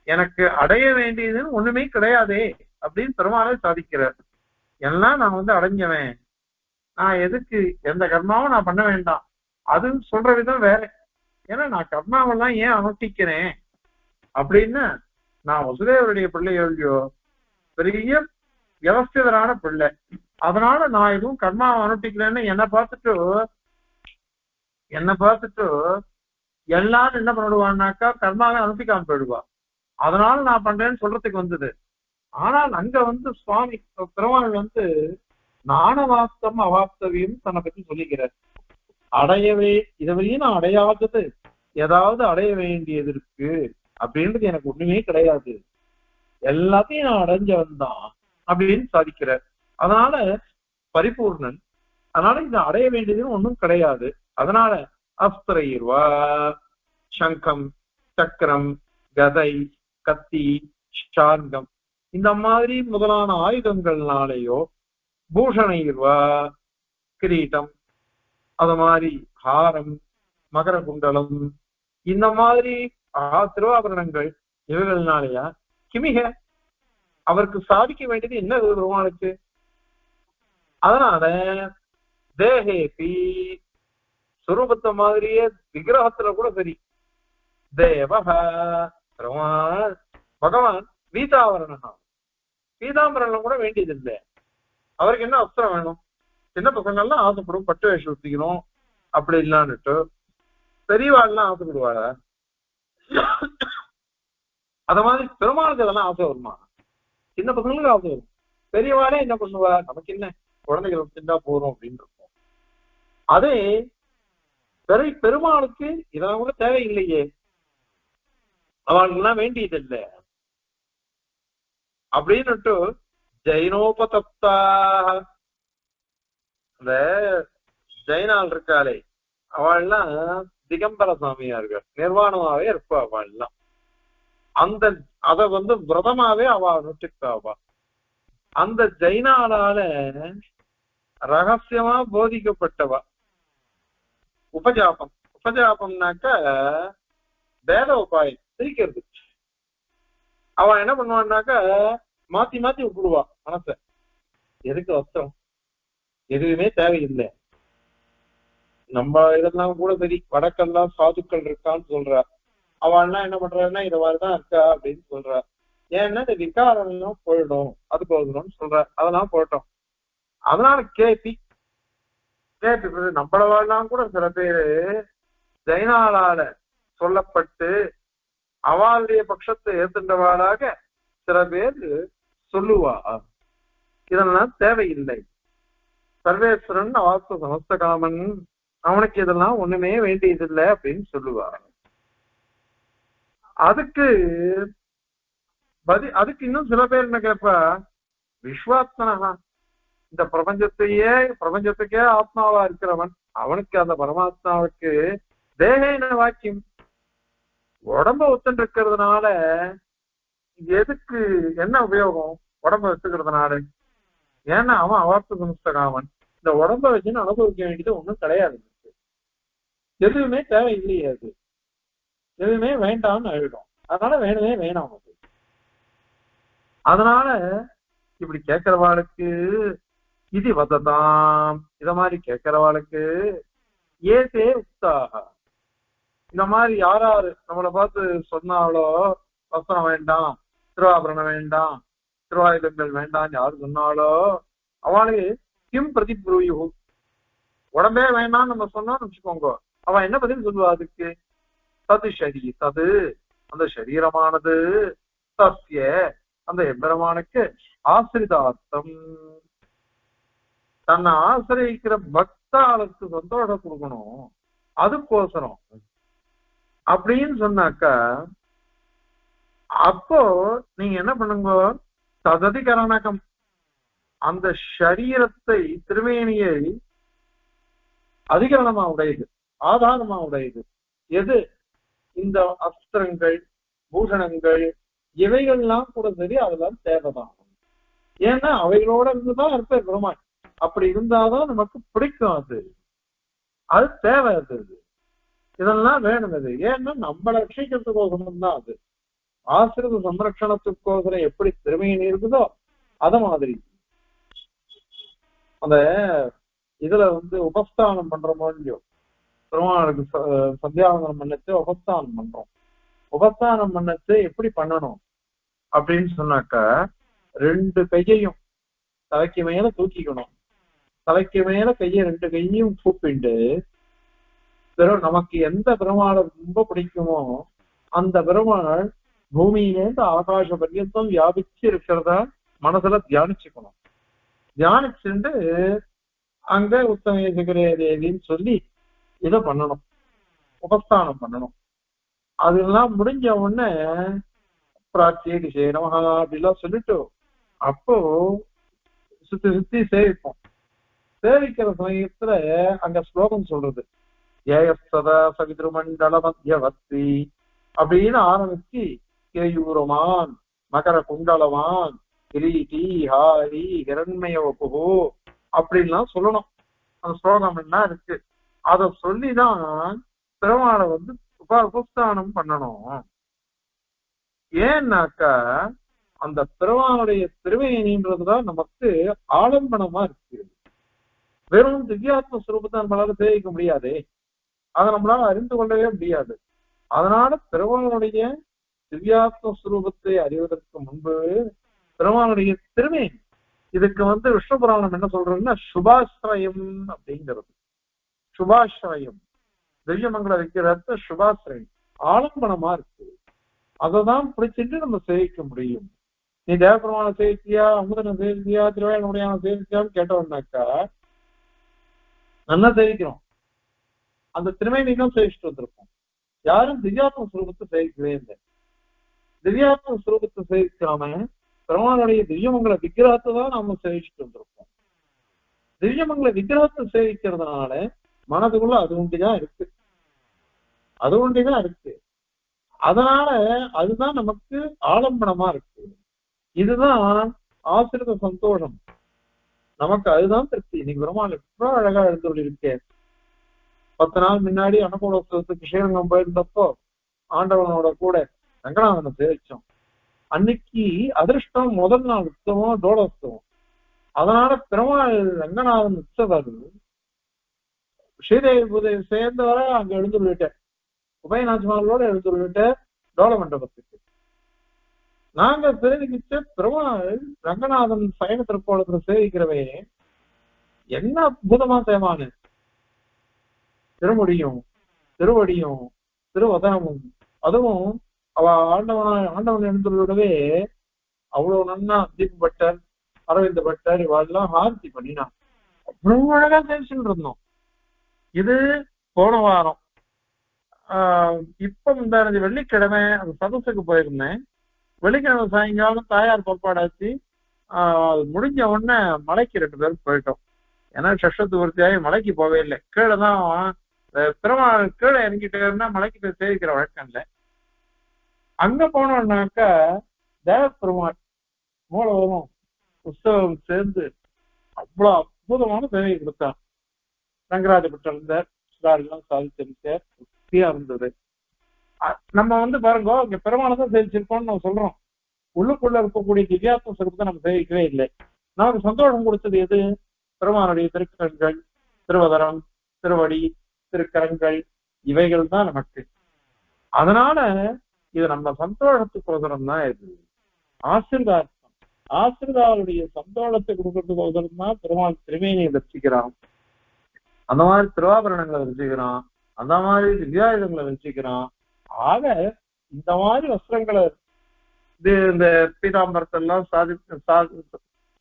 எனக்கு அடைய வேண்டியதுன்னு ஒண்ணுமே கிடையாதே அப்படின்னு பெருமாளே சாதிக்கிறார். எல்லாம் நான் அடைஞ்சவன், நான் எதுக்கு எந்த கர்மாவும் நான் பண்ண வேண்டாம். அது சொல்ற விதம் வேற. ஏன்னா நான் கர்மாவெல்லாம் ஏன் அனுஷ்டிக்கிறேன் அப்படின்னு, நான் வசுதேவருடைய பிள்ளையோ பெரிய வியவஸ்திதரான பிள்ளை, அதனால நான் எதுவும் கர்மாவை அனுஷ்டிக்கலன்னு என்னை பார்த்துட்டு எல்லாரும் என்ன பண்ணிடுவான்னாக்கா கர்மாவை அனுஷ்டிக்காம போயிடுவா. அதனால நான் பண்றேன்னு சொல்றதுக்கு வந்தது. ஆனால் அங்க சுவாமி பெருமாள் நானவாப்தம் அவாப்தவியும் தன்னை பத்தி சொல்லிக்கிறார். அடையவே இதுவரையும் நான் அடையாதது ஏதாவது அடைய வேண்டியது இருக்கு அப்படின்றது எனக்கு ஒண்ணுமே கிடையாது, எல்லாத்தையும் நான் அடைஞ்சவன் தான் அப்படின்னு சாதிக்கிறார். அதனால பரிபூர்ணன், அதனால இது அடைய வேண்டியதுன்னு ஒண்ணும் கிடையாது. அதனால அஸ்திரைர்வா சங்கம் சக்கரம் கதை கத்தி சார்கம் இந்த மாதிரி முதலான ஆயுதங்கள்னாலேயோ, பூஷணைர்வா கிரீட்டம், அது மாதிரி ஹாரம் மகர குண்டலம் இந்த மாதிரி திருவாபரணங்கள் இவைகள்னாலயா கிமிக அவருக்கு சாதிக்க வேண்டியது என்ன பெருமானுக்கு? அதனால தேஹேபி சுரூபத்த மாதிரியே விக்கிரகத்துல கூட சரி, தேவஹ பகவான் பீதாவரணா, பீதாம்பரணம் கூட வேண்டியது இல்லை. அவருக்கு என்ன அவசரம் வேணும்? சின்ன பசங்கள்லாம் ஆசைப்படும் பட்டு வேஷம் ஊத்திக்கணும் அப்படி இல்லான்னுட்டு, பெரியவாள்லாம் ஆசைப்படுவாளா? அத மாதிரி பெருமாளுக்கு அதெல்லாம் ஆசை வருமா? சின்ன பசங்களுக்கு ஆசை வரும். பெரியவாளே என்ன பண்ணுவா, நமக்கு என்ன குழந்தைகள் திண்டா போறோம் அப்படின்னு இருக்கும். அதே பெருமாளுக்கு இதெல்லாம் கூட தேவையில்லையே, அவளுக்கெல்லாம் வேண்டியது இல்லை அப்படின்னுட்டு ஜைனோபதப்தாக இந்த ஜெயினால் இருக்காளே அவள்லாம் திகம்பர சாமியார்கள், நிர்வாணமாவே இருப்பா அவள்லாம். அத விரதமாவே அவ நுட்டிருக்காவா. அந்த ஜெயினாலால ரகசியமா போதிக்கப்பட்டவா உபஜாபம்னாக்க வேத உபாயம் சிரிக்கிறது. அவ என்ன பண்ணுவான்னாக்க மாத்தி மாத்தி விட்டுடுவா மனச. எதுக்கு வஸ்திரம், எதுவுமே தேவையில்லை. நம்ம இதெல்லாம் கூட சரி, வடக்கெல்லாம் சாதுக்கள் இருக்கான்னு சொல்றா. அவள்லாம் என்ன பண்றாருன்னா இத மாதிரிதான் இருக்கா அப்படின்னு சொல்றா. ஏன்னா இந்த விகாரம் எல்லாம் போயிடும், அது போகணும்னு சொல்ற, அதெல்லாம் போட்டோம். அதனால கேபி நம்மளவாழ்லாம் கூட சில பேரு ஜெயினாலால சொல்லப்பட்டு அவளுடைய பட்சத்தை ஏத்துண்டவாளாக சில பேர் சொல்லுவா. இதெல்லாம் தேவையில்லை. சர்வேஸ்வரன் அவாஸ்து சமஸ்த காமன், அவனுக்கு இதெல்லாம் ஒண்ணுமே வேண்டியதில்லை அப்படின்னு சொல்லுவா. அதுக்கு அதுக்கு இன்னும் சில பேர் என்ன கேட்பா, விஸ்வாத்மனா, இந்த பிரபஞ்சத்துக்கே ஆத்மாவா இருக்கிறவன், அவனுக்கு அந்த பரமாத்மாவுக்கு தேகேன வாக்கியம், உடம்ப ஒத்துன்னு இருக்கிறதுனால எதுக்கு என்ன உபயோகம் உடம்ப வச்சுக்கிறதுனால? ஏன்னா அவன் அவார்த்த சமஸ்தகாமன், இந்த உடம்ப வச்சுன்னு அனுபவிக்க வேண்டியது ஒண்ணும் கிடையாது. எதுவுமே தேவையில்லையே, அது எதுவுமே வேண்டாம்னு ஆயிடும். அதனால வேணவே வேணாம் அது. அதனால இப்படி கேட்கிறவாளுக்கு இது வததாம், இத மாதிரி கேட்கிறவாளுக்கு ஏதே உத்தாக, இந்த மாதிரி யாராரு நம்மளை பார்த்து சொன்னாலோ வஸ்திரம் வேண்டாம், திருவாபரணம் வேண்டாம், திருவாயுதங்கள் வேண்டாம் யாரு சொன்னாலோ அவளுக்கு கிம் பிரதிபுருயு, உடம்பே வேண்டாம்னு நம்ம சொன்னோம்னு வச்சுக்கோங்க, அவன் என்ன பதில் சொல்லுவா அதுக்கு? தது ஷரீ, தது அந்த சரீரமானது, சத்திய அந்த எம்பெருமானுக்கு ஆசிரிதார்த்தம், தன்னை ஆசிரியிக்கிற பக்தாளுக்கு சந்தோஷம் கொடுக்கணும், அதுக்கோசரம் அப்படின்னு சொன்னாக்கா, அப்போ நீங்க என்ன பண்ணுங்க, தததிகரணகம், அந்த ஷரீரத்தை திருமேனியை அதிகரணமா உடையது, ஆதாரமா உடையது எது? இந்த அஸ்திரங்கள் பூஷணங்கள் இவைகள்லாம் கூட சரி, அதெல்லாம் தேவைதான். ஏன்னா அவைகளோட இருந்துதான் இருப்பார் பெருமாள். அப்படி இருந்தாதான் நமக்கு பிடிக்கும், அது அது தேவை. அது இதெல்லாம் வேணும். அது ஏன்னா நம்மளை ரட்சிக்கிறதுக்கோசரம் தான். அது ஆசிரித சம்ரட்சணத்துக்கோசரம் எப்படி திருமையினி இருக்குதோ அத மாதிரி அந்த இதுல உபஸ்தானம் பண்றோமோ இல்லையோ, பெருமாளுக்கு சந்தியாவந்தனம் பண்ணச்சு உபஸ்தானம் பண்றோம். உபஸ்தானம் பண்ணச்சு எப்படி பண்ணணும் அப்படின்னு சொன்னாக்கா, ரெண்டு கையையும் தலைக்கு மேல தூக்கிக்கணும், தலைக்கு மேல ரெண்டு கையையும் கூப்பிட்டு, நமக்கு எந்த பெருமாளை ரொம்ப பிடிக்குமோ அந்த பெருமாள் பூமியிலேருந்து ஆகாச பர்யந்தம் வியாபிச்சு இருக்கிறதா மனசுல தியானிச்சுக்கணும். தியானிச்சுட்டு அங்க உத்தம சிகரே தேவின்னு சொல்லி இதை பண்ணணும், உபஸ்தானம் பண்ணணும். அதெல்லாம் முடிஞ்ச உடனே பிரார்த்திக்கு செய்யணும் அப்படிலாம் சொல்லிட்டு அப்போ சுத்தி சுத்தி சேவிப்போம். சேவிக்கிற சமயத்துல அங்க ஸ்லோகம் சொல்றது, ஏயஸ்ததா சவித்ருமண்டல மத்தியவர்த்தி அப்படின்னு ஆரம்பிச்சு, கேயூரமான் மகர குண்டலவான் கிரீட்டி ஹாரி ஹிரண்மயவபு அப்படின்லாம் சொல்லணும். அந்த ஸ்லோகம் என்ன இருக்கு, அத சொல்லிதான் பெருமாளை உபஸ்தானம் பண்ணணும். ஏன்னாக்கா அந்த பெருமாளுடைய திருவேணின்றதுதான் நமக்கு ஆலம்பனமா இருக்கு. வெறும் திவ்யாத்ம ஸ்வரூபத்தை நம்மளால சேவிக்க முடியாதே, அதை நம்மளால அறிந்து கொள்ளவே முடியாது. அதனால பெருமாளுடைய திவ்யாத்ம ஸ்வரூபத்தை அறிவதற்கு முன்பு பெருமாளுடைய திருமேனி, இதுக்கு விஷ்ணு புராணம் என்ன சொல்றதுன்னா சுபாஸ்ரயம் அப்படிங்கிறது. சுபாஸ்ரயம் திவ்யமங்கல வைக்கிற சுபாஸ்ரயம் ஆலம்பனமா இருக்கு. அததான் பிடிச்சிட்டு நம்ம சேவிக்க முடியும். நீ தேவபெருமான சேவிச்சியா, அமுதனை சேவிச்சியா, திருவேணமுடியான சேவிச்சியான்னு கேட்டவனாக்கா நல்லா சேவிக்கிறோம், அந்த திருமேனிதான் சேவிச்சுட்டு வந்திருப்போம். யாரும் திவ்யாத்ம ஸ்வரூபத்தை சேவிக்கவே இல்லை. திவ்யாத்ம ஸ்வரூபத்தை சேவிக்காம பெருமாளுடைய திவ்யமங்கல விக்கிரகத்தை தான் நாம சேவிச்சுட்டு வந்திருப்போம். திவ்யமங்கல விக்கிரகத்தை சேவிக்கிறதுனால மனதுக்குள்ள அது ஒன்றிதான் இருக்கு, அது ஒன்றிதான் இருக்கு. அதனால அதுதான் நமக்கு ஆலம்பனமா இருக்கு. இதுதான் ஆசிரித சந்தோஷம், நமக்கு அதுதான் திருப்தி. இன்னைக்கு பெருமாள் எவ்வளவு அழகா எழுந்துள்ள இருக்கேன். 10 நாள் முன்னாடி அன்னகூடத்துக்கு ஸ்ரீரங்கம் போயிருந்தப்போ ஆண்டவனோட கூட ரங்கநாதனை சேவிச்சோம். அன்னைக்கு அதிர்ஷ்டம் முதல் நாள் உற்சவம் டோலோத்சவம். அதனால பெருமாள் ரங்கநாதன் உற்சவர் ஸ்ரீதேவி பூஜை சேர்ந்தவரை அங்க எழுந்துள்ளிட்டார், உபயநாச்சிமாரோட எழுந்துள்ளிட்டார் டோல மண்டபத்துக்கு. நாங்க சேவிக்கிச்ச பெருமாள் ரங்கநாதன் சயன திருக்கோலத்துல சேவிக்கிறவே என்ன அற்புதமா தேவானு திருமுடியும் திருவடியும் திருவதானம். அதுவும் அவ ஆண்டவன் எழுந்தோடவே அவ்வளவு நன்னா தீப பட்டர், அரவிந்த பட்டர் இவாள்லாம் ஆர்த்தி பண்ணினான். அவ்வளவு அழகா சேவிச்சுட்டு இருந்தோம். இது போன வாரம். இப்ப இந்த வெள்ளிக்கிழமை அந்த சதஸுக்கு போயிருந்தேன். வெள்ளிக்கிழமை சாயங்காலம் தாயார் பொறுப்பாடாச்சு. அது முடிஞ்ச உடனே மலைக்கு 2 பேரும் போயிட்டோம். ஏன்னா சஷ்டத்து பூர்த்தியாகி மலைக்கு போவே இல்லை. கீழே தான் பெருமாள் கீழே இறங்கிட்டேன்னா மலைக்கு போய் சேவிக்கிற வழக்கம் இல்லை. அங்க போனோம்னாக்கா தேவ பெருமாள் மூலவரும் உற்சவம் சேர்ந்து அவ்வளவு அற்புதமான சேவையை கொடுத்தார். ரங்கராஜபுரம் இருந்தார், எல்லாம் சாதிச்சிருந்தார், திருப்தியா இருந்தது. நம்ம பாருங்க, இங்க பெருமாளை தான் சேவிச்சிருக்கோம்னு நம்ம சொல்றோம். உள்ளுக்குள்ள இருக்கக்கூடிய திவ்யாத்ம சுரூபத்தை நம்ம சேவிக்கவே இல்லை. நமக்கு சந்தோஷம் கொடுத்தது எது? பெருமானுடைய திருக்கண்கள், திருவதரம், திருவடி, திருக்கரங்கள், இவைகள் தான் நமக்கு. அதனால இது நம்ம சந்தோஷத்துக்கோசரம் தான். இது ஆசீர்வாதம். ஆசீர்வாதுடைய சந்தோஷத்தை கொடுக்கறதுக்கோசரம் தான் பெருமாள் திருமேனியை தரிசிக்கிறான். அந்த மாதிரி திருவாபரணங்களை வச்சுக்கிறான், அந்த மாதிரி திவ்யாயுதங்களை வச்சுக்கிறான். ஆக இந்த மாதிரி வஸ்திரங்களை இந்த பீதாம்பரத்தை எல்லாம்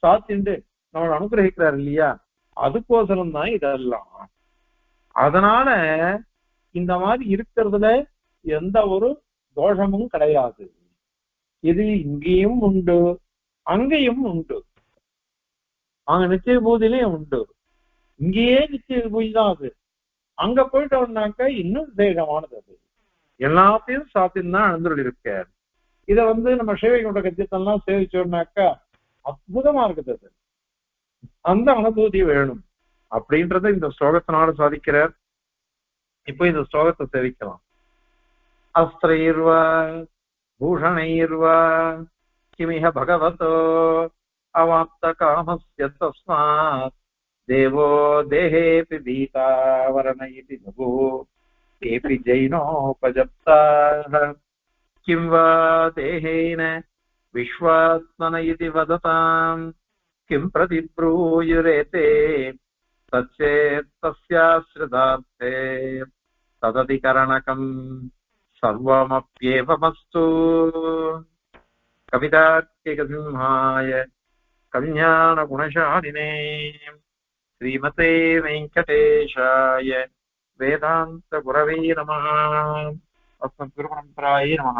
சாத்திண்டு நம்மளை அனுகிரகிக்கிறார் இல்லையா? அதுக்கோசரம் தான் இதெல்லாம். அதனால இந்த மாதிரி இருக்கிறதுல எந்த ஒரு தோஷமும் கிடையாது. இது இங்கேயும் உண்டு, அங்கேயும் உண்டு. அங்க நிச்சய பூஜையிலையும் உண்டு. இங்கேயே நிச்சய பூஜை தான். அது அங்க போயிட்டோம்னாக்க இன்னும் விசேஷமானது. அது எல்லாத்தையும் சாத்தியம் தான் அழுந்துள்ள இருக்கார். இதை நம்ம சேவை கொண்ட கட்சியத்தெல்லாம் சேவிச்சோம்னாக்கா அற்புதமா இருக்குது. அது அந்த அனுபூதி வேணும் அப்படின்றத இந்த ஸ்லோகத்தினால சாதிக்கிறார். இப்ப இந்த ஸ்லோகத்தை சேவிக்கலாம். அஸ்திரைர்வா பூஷணைர்வா கிமிஹ பகவதோ அவாப்த காமஸ்ய தஸ்மாத் தேவோ தேஹேபி பீதா வரணயிதி நபோ தேபி ஜைனோபஜப்தாஹ கிம் வா தேஹேன விஸ்வாத்மன இதி வததாம் கிம் பிரதிப்ரூயுரேதே தஸ்யாஸ்ரிதார்த்தே தததிகரணகம் சர்வமப்யேவமஸ்து. கவிதார்க்கிகசிம்ஹாய கல்யாண குணசாலினே ஸ்ரீமதே வெங்கடேஷாய வேதாந்த குரவே நமः. அஸ்மத்குருபரம்பராயே நமः.